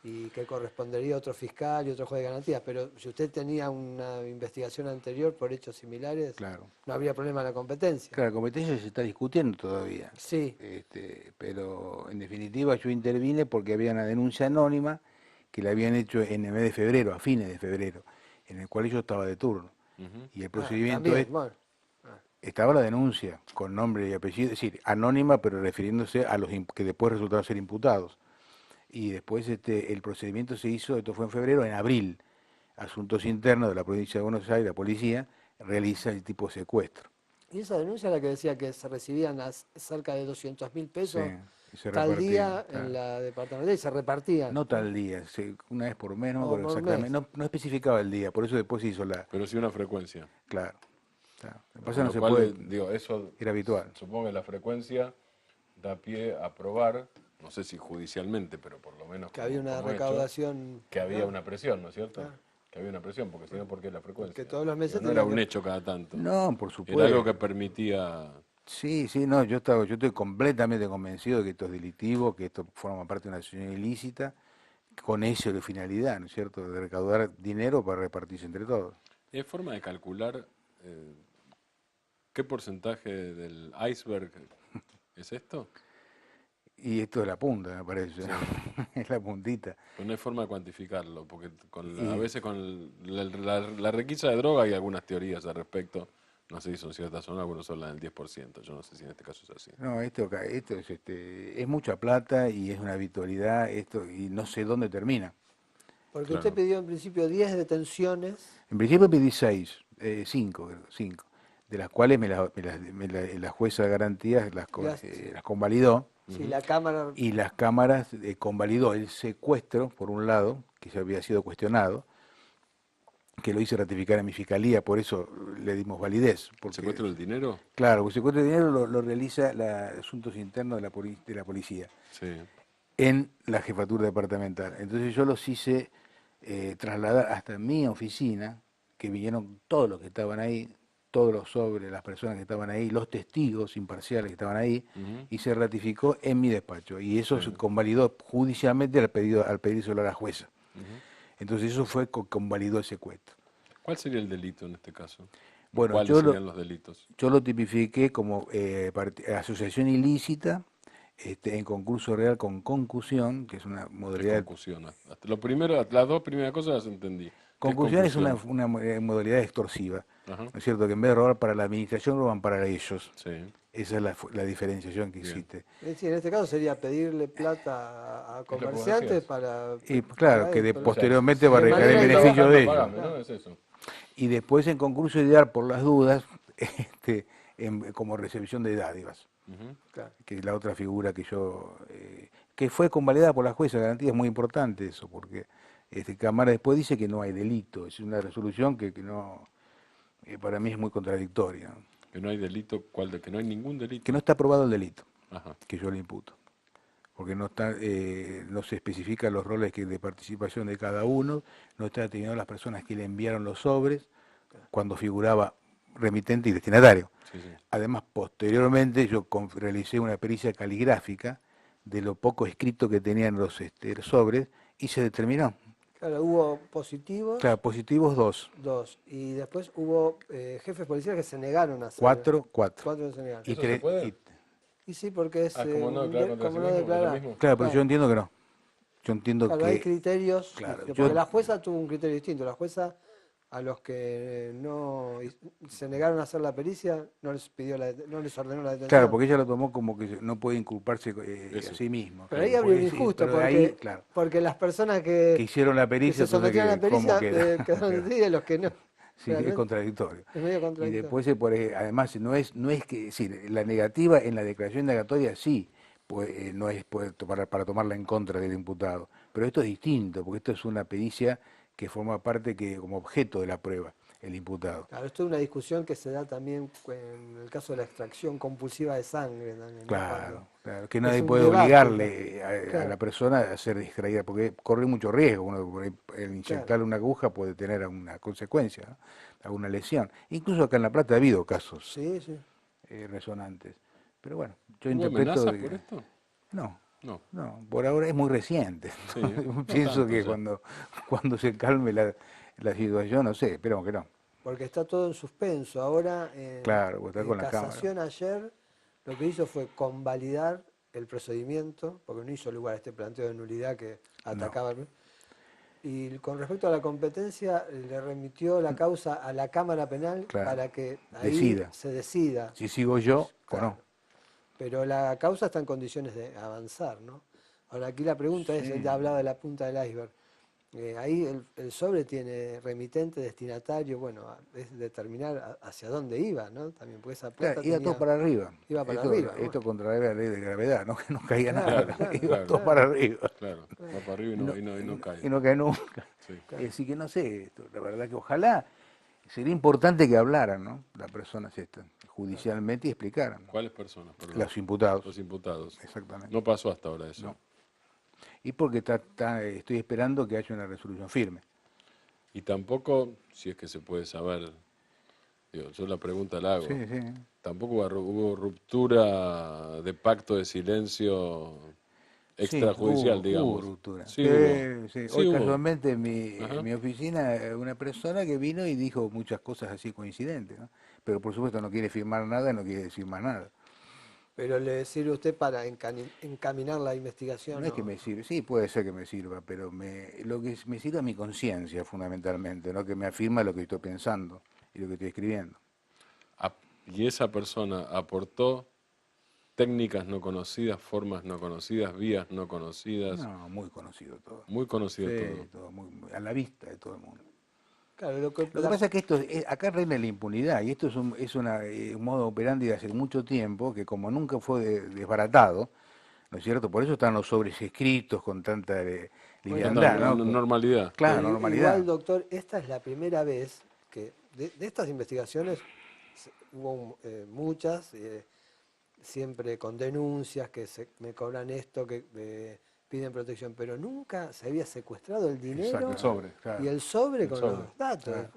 y que correspondería a otro fiscal y otro juez de garantías, pero si usted tenía una investigación anterior por hechos similares, Claro. no habría problema en la competencia. Claro, la competencia se está discutiendo todavía. Sí. Pero en definitiva yo intervine porque había una denuncia anónima que la habían hecho en el mes de febrero, a fines de febrero, en el cual yo estaba de turno. Y el procedimiento también, bueno. estaba la denuncia con nombre y apellido, es decir, anónima, pero refiriéndose a los que después resultaron ser imputados. Y después el procedimiento se hizo, esto fue en febrero, en abril. Asuntos Internos de la provincia de Buenos Aires, la policía, realiza el tipo de secuestro. Y esa denuncia la que decía que se recibían cerca de 200.000 pesos Sí, y se tal repartían, día claro. en la departamental y se repartían. No tal día, una vez por mes, no me O acuerdo por exactamente, mes. no especificaba el día, por eso después se hizo la... Pero sí una frecuencia. Claro. Lo que pasa Con no lo se cual, puede, digo, eso era habitual. supongo que la frecuencia da pie a probar, no sé si judicialmente, pero por lo menos Que había una como hecho, recaudación. que había ¿no? una presión, ¿no es cierto? Claro. Que había una presión, porque si no, ¿por qué la frecuencia? Que todos los meses Digo, no era tenía un que- hecho cada tanto. No, por Era supuesto. algo que permitía... Sí, no, yo estoy completamente convencido de que esto es delictivo, que esto forma parte de una acción ilícita, con eso de finalidad, ¿no es cierto?, de recaudar dinero para repartirse entre todos. ¿Hay forma de calcular qué porcentaje del iceberg es esto? Y esto es la punta, me parece, ¿no? Es la puntita. Pues no hay forma de cuantificarlo, porque Y- a veces con la requisa de droga hay algunas teorías al respecto. No sé si son ciertas o no, algunos hablan del 10%. Yo no sé si en este caso es así. No, esto es mucha plata y es una habitualidad, y no sé dónde termina. Porque Claro. usted pidió en principio 10 detenciones. En principio pedí 5, de las cuales la jueza de garantías las convalidó. Si la Cámara. Y las cámaras convalidó el secuestro, por un lado, que ya había sido cuestionado, que lo hice ratificar en mi fiscalía, por eso le dimos validez. ¿El Porque, secuestro del dinero? claro, el secuestro de dinero lo realiza Asuntos Internos de la policía Sí. en la jefatura departamental. Entonces yo los hice trasladar hasta mi oficina, que vinieron todos los que estaban ahí, todos los sobres, las personas que estaban ahí, los testigos imparciales que estaban ahí, y se ratificó en mi despacho. Y eso se convalidó judicialmente al pedírselo a la jueza. Entonces eso fue convalidó el secuestro. ¿Cuál sería el delito en este caso? Bueno, ¿Cuáles serían los delitos? Yo lo tipifiqué como asociación ilícita en concurso real con concusión, que es una ¿Qué modalidad... concusión? Lo primero, las dos primeras cosas las entendí. ¿Qué Concusión es concusión? una modalidad extorsiva. Ajá. ¿No es cierto? Que en vez de robar para la administración, roban para ellos. Sí. Esa es la diferenciación que Bien. existe. Es decir, en este caso sería pedirle plata a que vos comerciantes decías. para. Y claro, que para- posteriormente va a de recaer el manera beneficio de Pagame, ellos. ¿no? Es eso. Y después en concurso ideal, por las dudas, como recepción de dádivas, Ujú. Claro. que es la otra figura que que fue convalidada por la jueza de garantía. Es muy importante eso, porque Cámara después dice que no hay delito. Es una resolución que no, para mí es muy contradictoria, ¿no? Que no hay delito, que no hay ningún delito. Que no está aprobado el delito Ajá. que yo le imputo, porque no se especifican los roles de participación de cada uno, no está detenido las personas que le enviaron los sobres cuando figuraba remitente y destinatario. Sí, sí. Además, posteriormente yo realicé una pericia caligráfica de lo poco escrito que tenían los sobres y se determinó. Claro, hubo positivos, Claro, positivos 2, 2. Y después hubo jefes policiales que se negaron a hacer. 4. 4 que se negaron. ¿Eso se puede? Y sí, porque es. Como no declarar contra como sí no mismo, declarar. ¿es lo mismo? Claro, pero yo entiendo que no. Yo entiendo Claro, hay que... criterios. Claro, porque yo- la jueza tuvo un criterio distinto. La jueza, a los que no se negaron a hacer la pericia, no les ordenó la detención. Claro, porque ella lo tomó como que no puede inculparse Eso. a sí mismo. Pero ahí habría un Porque sí, injusto, pero porque, ahí, claro, porque las personas que hicieron la que pericia, se sometieron a la entonces, ¿cómo pericia queda? quedaron detenidos y los que no. Sí, es Realmente contradictorio. es medio Y contradictorio. después, además, no es que, sí, la negativa en la declaración indagatoria sí, pues, no es para tomarla en contra del imputado, pero esto es distinto, porque esto es una pericia que forma parte como objeto de la prueba. el imputado. Claro, esto es una discusión que se da también en el caso de la extracción compulsiva de sangre también, ¿no? Claro, claro, que es nadie un puede debate, obligarle a claro. la persona a ser distraída, porque corre mucho riesgo. Uno, por ahí, el inyectarle Claro. una aguja puede tener alguna consecuencia, ¿no? Alguna lesión. Incluso acá en La Plata ha habido casos Sí, sí. resonantes. Pero bueno, yo ¿Hubo interpreto amenazas de por que esto? no, No. no, por ahora es muy reciente. Sí, Yo no pienso tanto que ya. cuando se calme la situación, no sé, esperemos que no. Porque está todo en suspenso. Ahora, Claro, pues está en con la cámara. casación ayer, lo que hizo fue convalidar el procedimiento, porque no hizo lugar a este planteo de nulidad que atacaba. Y con respecto a la competencia, le remitió la causa a la Cámara Penal Claro. para que ahí Decida. se decida. Si sigo yo o Claro. no. Pero la causa está en condiciones de avanzar, ¿no? Ahora aquí la pregunta es, él hablaba de la punta del iceberg. Ahí el sobre tiene remitente, destinatario, bueno, es determinar hacia dónde iba, ¿no? También, porque esa plata Claro, iba todo para arriba. iba para esto, arriba. Esto Bueno. contra la ley de gravedad, ¿no? Que no caiga Claro, nada. claro, Iba claro. todo para arriba. Claro, va para arriba y no cae. Y no cae nunca. Sí. Así que no sé, la verdad que ojalá sería importante que hablaran, ¿no? Las personas estas, judicialmente y explicaran, ¿no? ¿Cuáles personas? Perdón. Los imputados. Los imputados. Exactamente. No pasó hasta ahora eso. No. Y porque estoy esperando que haya una resolución firme. Y tampoco, si es que se puede saber, digo, yo la pregunta la hago, Sí, sí. tampoco hubo ruptura de pacto de silencio extrajudicial, Sí, digamos. hubo ruptura. Sí, hubo. Sí. Sí Hoy hubo. casualmente en Ajá. mi oficina una persona que vino y dijo muchas cosas así coincidentes, ¿no? Pero por supuesto no quiere firmar nada, no quiere decir más nada. Pero le sirve a usted para encaminar la investigación. No es que me sirva, sí puede ser que me sirva, pero lo que me sirve es mi conciencia fundamentalmente, ¿no? Que me afirma lo que estoy pensando y lo que estoy escribiendo. Y esa persona aportó técnicas no conocidas, formas no conocidas, vías no conocidas, No, muy conocido todo. muy conocido Sí, todo. todo a la vista de todo el mundo. Claro, Lo que pasa es que acá reina la impunidad y esto es un modo operandi de hace mucho tiempo que como nunca fue desbaratado, ¿no es cierto? Por eso están los sobres escritos con tanta liviandad, Tanta ¿no? normalidad. Claro, Pero normalidad. igual, doctor, esta es la primera vez que de estas investigaciones hubo muchas, siempre con denuncias, que me cobran esto, que piden protección, pero nunca se había secuestrado el dinero Exacto, el sobre, claro. y el sobre El con sobre, los datos. claro.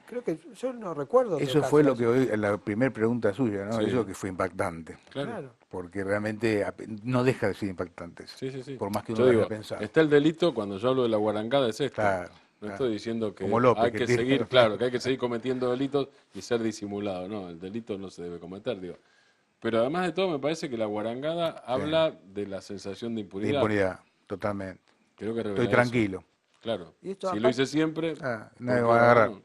Creo que yo no recuerdo otro Eso caso fue lo así. que hoy, la primera pregunta suya, ¿no? Sí. Eso que fue impactante. Claro. Porque realmente no deja de ser impactante. Sí, sí, sí. Por más que uno Yo lo digo, haya pensado. está el delito cuando yo hablo de la guarangada, es esto. Claro, No claro. estoy diciendo que Como López, hay que que tiene- seguir, claro, que hay que seguir cometiendo delitos y ser disimulado. No, el delito no se debe cometer, digo. Pero además de todo, me parece que la guarangada habla de la sensación de De impunidad. impunidad, totalmente. Creo que revela Estoy eso. tranquilo. Claro. Y esto Si lo aparte- hice siempre, Nadie ¿por me qué va a ahora agarrar. no?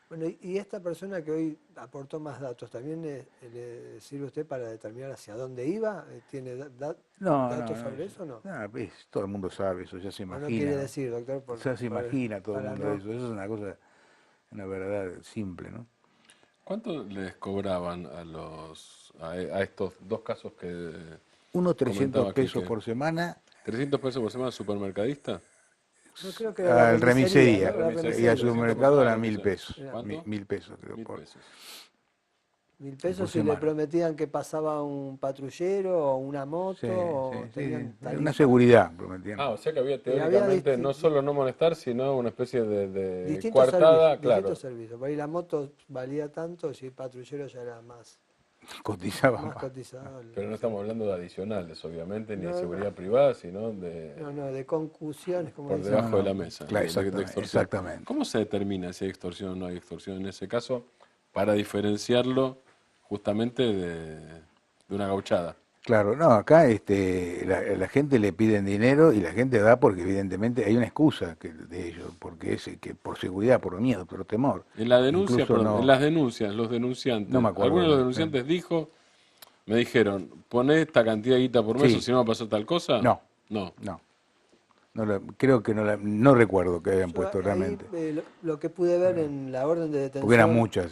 Bueno, y esta persona que hoy aportó más datos, ¿también le sirve a usted para determinar hacia dónde iba? ¿Tiene datos sobre eso o no? Todo el mundo sabe eso, ya se ¿O imagina. no quiere decir, doctor? Ya se imagina todo el para mundo no- eso. Eso es una cosa, una verdad simple, ¿no? ¿Cuánto les cobraban a estos dos casos que Unos 300 comentaba pesos Quique? por semana 300 pesos por semana supermercadista? No creo que era la al remisería. ¿no? La Y remisería. al supermercado eran 1000 remisería. pesos. ¿Cuánto? 1000 pesos, creo. 1000 pesos. 1.000 por pesos si le semana. prometían que pasaba un patrullero o una moto o tenían tarifa. Una seguridad, prometían. Ah, o sea que había había teóricamente no solo no molestar, sino una especie de Distintos coartada, servicios, claro. distintos servicios. Por ahí la moto valía tanto, si el patrullero ya era más Cotizaban más más. cotizado. Pero no estamos hablando de adicionales, obviamente, ni de No, seguridad privada, sino de No, de concusiones, como por dicen. debajo de la mesa, Claro, de extorsión. exactamente. ¿Cómo se determina si hay extorsión o no hay extorsión en ese caso para diferenciarlo justamente de una gauchada? Claro, no, acá la gente le piden dinero y la gente da porque evidentemente hay una excusa de ellos, porque es que por seguridad, por miedo, por temor. En la denuncia, Incluso perdón, no- en las denuncias, los denunciantes, No me acuerdo algunos de los bien, denunciantes me dijeron, poné esta cantidad de guita por mes Sí. o si no va a pasar tal cosa. No. No. Creo que no recuerdo que hayan Yo puesto ahí, realmente. lo que pude ver en la orden de detención. Porque eran muchas.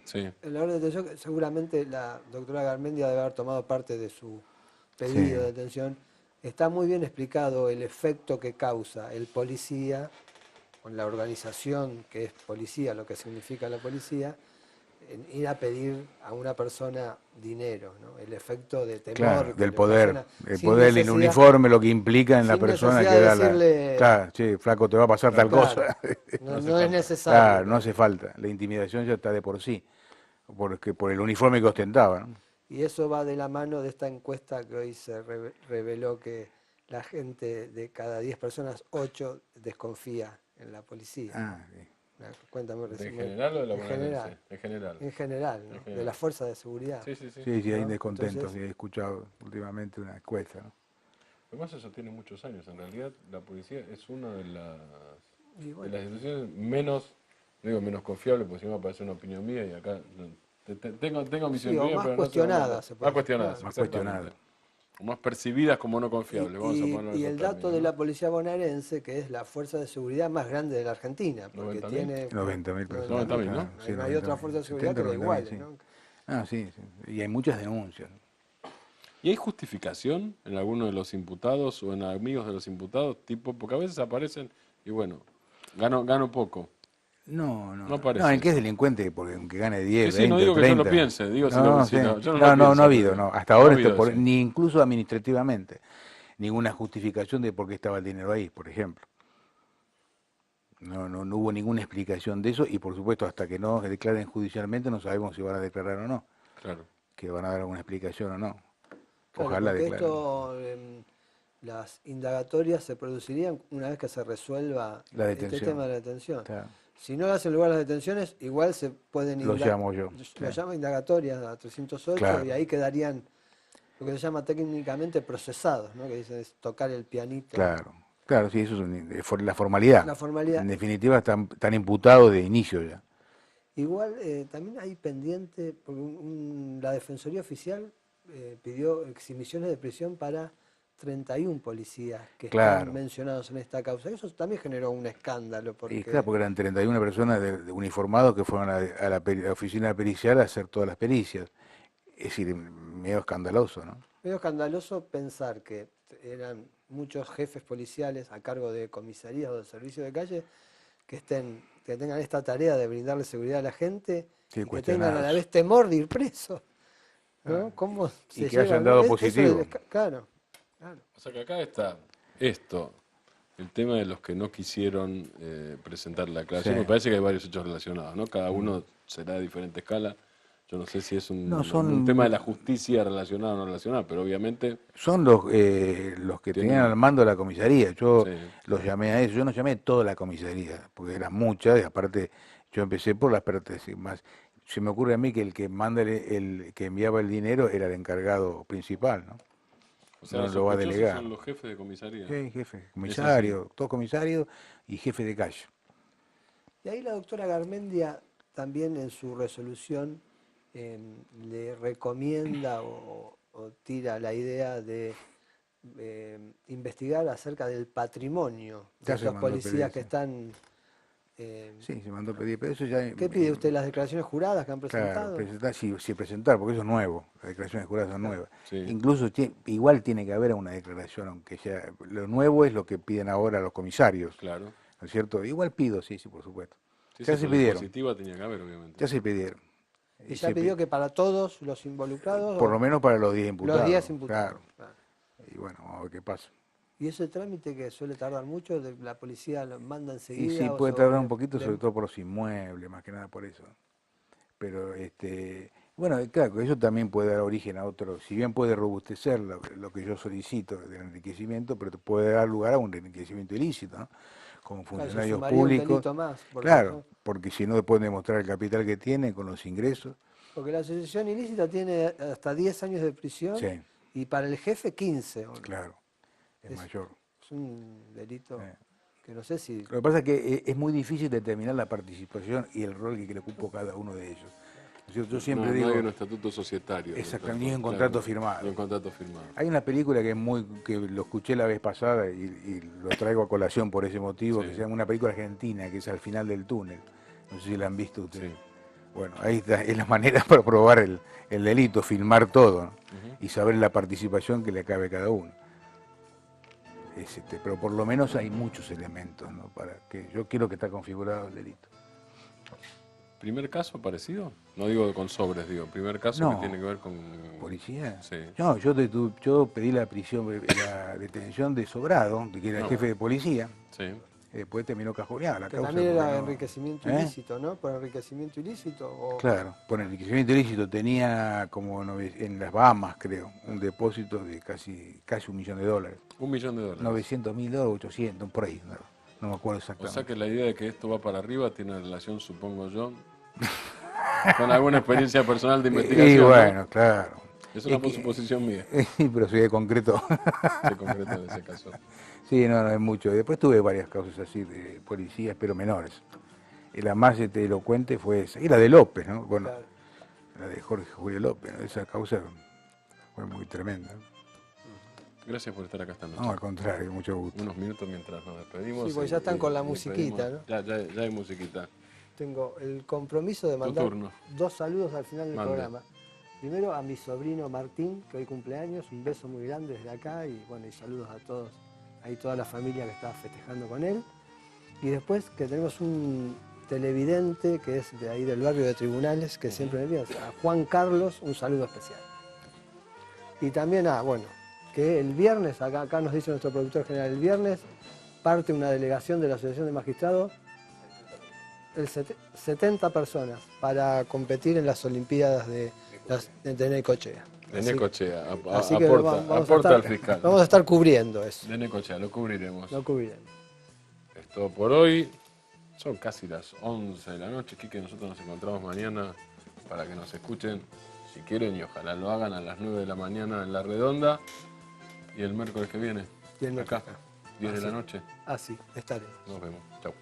Sí. En la orden de detención, seguramente la doctora Garmendia debe haber tomado parte de su pedido Sí. de detención. Está muy bien explicado el efecto que causa el policía con la organización que es policía, lo que significa la policía, en ir a pedir a una persona dinero, ¿no? El efecto de temor. Claro, que del le poder, ocasiona, el sin poder, el necesidad- uniforme, lo que implica en la sin persona necesidad que de da la... decirle- Claro, che, flaco, te va a pasar tal Claro, cosa. no, hace no es falta. necesario. Claro, no hace falta. La intimidación ya está de por sí, porque por el uniforme que ostentaba, ¿no? Y eso va de la mano de esta encuesta que hoy se reveló que la gente de cada 10 personas, 8 desconfía en la policía. Ah, sí. Una cuenta muy ¿De reciente. general o de la En bonaerense? general. En general. En general, ¿no? En general. De las fuerzas de seguridad. Sí, sí, sí. Sí, sí, hay ¿no? descontentos, Entonces- sí, he escuchado últimamente una encuesta, ¿no? Además eso tiene muchos años. En realidad la policía es una de Y de bueno, las instituciones menos, no digo menos confiable, porque si no me parece una opinión mía y acá tengo mis sí, o opiniones, más pero cuestionadas. no se más puede cuestionadas, decir. Más exactamente. cuestionadas. O más percibidas como no confiables, vamos a ponerlo en Y esos el dato términos, de ¿no? la policía bonaerense, que es la fuerza de seguridad más grande de la Argentina, porque 90.000. tiene 90.000 personas. 90.000, ¿no? claro, sí, no hay otra 90.000, fuerza de seguridad que 70, la iguale, 90.000, ¿no? sí. Ah, sí, sí, y hay muchas denuncias. ¿Y hay justificación en alguno de los imputados o en amigos de los imputados? Tipo, porque a veces aparecen y bueno, gano poco. No, no. No parece No, el que es eso. delincuente, porque aunque gane 10, Sí, sí, no 20, digo que yo lo 30. piense, digo si no, lo- sí. si lo- yo no lo no, pienso, no ha habido, pero no. Hasta no ha ahora, habido eso. ni incluso administrativamente, ninguna justificación de por qué estaba el dinero ahí, por ejemplo. No hubo ninguna explicación de eso y, por supuesto, hasta que no declaren judicialmente no sabemos si van a declarar o no, Claro. que van a dar alguna explicación o no. Claro, Ojalá porque declaren. esto, las indagatorias se producirían una vez que se resuelva La este detención. tema de la detención. Claro. Si no hacen lugar las detenciones, igual se pueden Lo llamo yo, Lo sí. llamo indagatorias a 308 Claro. y ahí quedarían lo que se llama técnicamente procesados, ¿no? Que dicen es tocar el pianito. Claro, claro, sí, eso es la formalidad. La formalidad. En definitiva, están imputados de inicio ya. Igual también hay pendiente, porque la Defensoría Oficial pidió exhibiciones de prisión para 31 policías que Claro. están mencionados en esta causa. Eso también generó un escándalo. Porque Y claro, porque eran 31 personas de uniformados que fueron a la oficina pericial a hacer todas las pericias. Es decir, medio escandaloso, ¿no? medio escandaloso pensar que eran muchos jefes policiales a cargo de comisarías o de servicios de calle que tengan esta tarea de brindarle seguridad a la gente Sí, y que tengan a la cuestionados. vez temor de ir preso. ¿No? ¿Cómo Y se que hayan llega, dado eso positivo. Claro. O sea que acá está esto, el tema de los que no quisieron presentar la declaración. Sí. Me parece que hay varios hechos relacionados, ¿no? Cada uno será de diferente escala. Yo no sé si es un, No, son- un tema de la justicia relacionado o no relacionado, pero obviamente Son los que Tienen- tenían al mando de la comisaría. Yo Sí. los llamé a ellos. Yo no llamé toda la comisaría, porque eran muchas, y aparte yo empecé por las partes más. Se me ocurre a mí que el que manda el que enviaba el dinero era el encargado principal, ¿no? o sea, No los lo va a sospechosos delegar. son los jefes de comisaría. Sí, jefe, comisario, todo comisario y jefe de calle. Y ahí la doctora Garmendia también en su resolución le recomienda o tira la idea de investigar acerca del patrimonio de Ya se los mandó policías pedir, que sí. están... Sí, se mandó a pedir, pero eso ya... ¿Qué pide usted? ¿Las declaraciones juradas que han presentado? Claro, presentar, sí, presentar, porque eso es nuevo, las declaraciones juradas son nuevas. Sí. Incluso igual tiene que haber una declaración, aunque sea... Lo nuevo es lo que piden ahora los comisarios, Claro. ¿no es cierto? Igual pido, sí, por supuesto. Sí, Ya sí, se pero pidieron, positiva tenía que haber, obviamente. ya se pidieron. Y se ya pidió que para todos los involucrados... Por lo menos para los 10 imputados. Los 10 imputados. Claro. Claro. Y bueno, vamos a ver qué pasa. Y ese trámite que suele tardar mucho, la policía lo manda Y enseguida. sí, o puede sobre- tardar un poquito, de- sobre todo por los inmuebles, más que nada por eso. Pero, bueno, claro, eso también puede dar origen a otro, si bien puede robustecer lo que yo solicito del enriquecimiento, pero puede dar lugar a un enriquecimiento ilícito, ¿no? Como Claro, se funcionarios sumaría un públicos. delito más, porque Claro, no- porque si no pueden demostrar el capital que tienen con los ingresos. Porque la asociación ilícita tiene hasta 10 años de prisión Sí. y para el jefe 15. Claro, es mayor. Es un delito Sí. que no sé si... Lo que pasa es que es muy difícil determinar la participación y el rol que le ocupó cada uno de ellos. ¿No es cierto? Yo siempre no, digo, no hay un estatuto societario. Exactamente, ni un Claro, contrato firmado. Ni un contrato firmado. hay una película que lo escuché la vez pasada y lo traigo a colación por ese motivo, Sí. que se llama una película argentina, que es Al final del túnel. No sé si la han visto ustedes. Sí. Bueno, ahí está, es la manera para probar el delito, filmar todo, ¿no? Y saber la participación que le cabe a cada uno. pero por lo menos hay muchos elementos, ¿no? Para que yo quiero que está configurado el delito. ¿Primer caso parecido? No digo con sobres, digo, primer caso No. que tiene que ver con... ¿Policía? Sí. No, yo pedí la detención de Sobrado, que era el jefe de policía. Sí. Después terminó cajoneada la Que causa. también era porque no- enriquecimiento ¿Eh? ilícito, ¿no? Por enriquecimiento ilícito. Claro, por enriquecimiento ilícito tenía como en las Bahamas, creo, un depósito de casi $1 millón. $1 millón. 900.000 dólares, 800, por ahí, no me acuerdo O exactamente. sea que la idea de que esto va para arriba tiene relación, supongo yo, con alguna experiencia personal de investigación. Y ¿no? bueno, claro. Es una suposición mía, Pero soy de concreto. de concreto en ese caso. Sí, no es mucho. Después tuve varias causas así de policías, pero menores. Y la más elocuente fue esa. Y la de López, ¿no? Bueno, Claro. la de Jorge Julio López, ¿no? Esa causa fue muy tremenda. Gracias por estar acá esta noche. No, al contrario, mucho gusto. Unos minutos mientras nos despedimos. Sí, porque ya están con la y musiquita, pedimos- Ya hay musiquita. Tengo el compromiso de mandar turno. 2 saludos al final del Mande. programa. Primero a mi sobrino Martín, que hoy cumpleaños, un beso muy grande desde acá y bueno, y saludos a todos, ahí toda la familia que está festejando con él. Y después que tenemos un televidente que es de ahí del barrio de Tribunales, que siempre me envía, a Juan Carlos, un saludo especial. Y también bueno, que el viernes, acá nos dice nuestro productor general, el viernes parte una delegación de la Asociación de Magistrados, 70 personas, para competir en las Olimpiadas de Necochea. De Así- Necochea, así que aporta a al estar, fiscal. vamos a estar cubriendo eso. De Necochea, lo cubriremos. Lo cubriremos. Es todo por hoy. Son casi las 11 de la noche. Quique, nosotros nos encontramos mañana para que nos escuchen, si quieren, y ojalá lo hagan a las 9 de la mañana en La Redonda. Y el miércoles que viene, Y el acá, miércoles acá. 10 de la noche. Así, estaremos. Nos vemos. Chau.